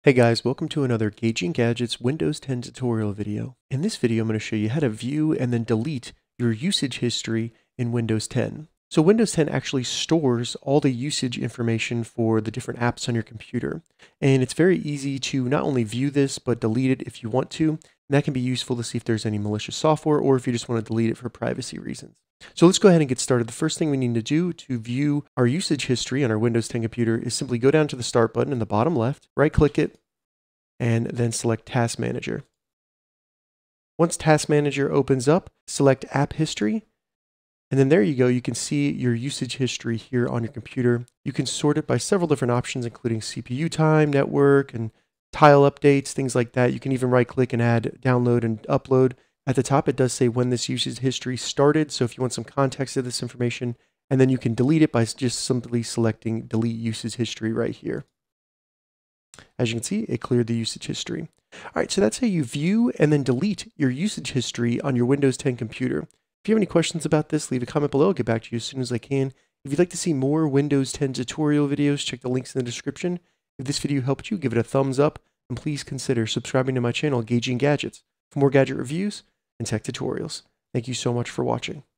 Hey guys, welcome to another Gauging Gadgets Windows 10 tutorial video. In this video, I'm going to show you how to view and then delete your usage history in Windows 10. So Windows 10 actually stores all the usage information for the different apps on your computer. And it's very easy to not only view this, but delete it if you want to. And that can be useful to see if there's any malicious software or if you just want to delete it for privacy reasons. So let's go ahead and get started. The first thing we need to do to view our usage history on our Windows 10 computer is simply go down to the Start button in the bottom left, right-click it, and then select Task Manager. Once Task Manager opens up, select App History, and then there you go. You can see your usage history here on your computer. You can sort it by several different options, including CPU time, network, and tile updates, things like that. You can even right-click and add download and upload. At the top, it does say when this usage history started, so if you want some context of this information, and then you can delete it by just simply selecting Delete Usage History right here. As you can see, it cleared the usage history. All right, so that's how you view and then delete your usage history on your Windows 10 computer. If you have any questions about this, leave a comment below. I'll get back to you as soon as I can. If you'd like to see more Windows 10 tutorial videos, check the links in the description. If this video helped you, give it a thumbs up, and please consider subscribing to my channel, Gauging Gadgets, for more gadget reviews and tech tutorials. Thank you so much for watching.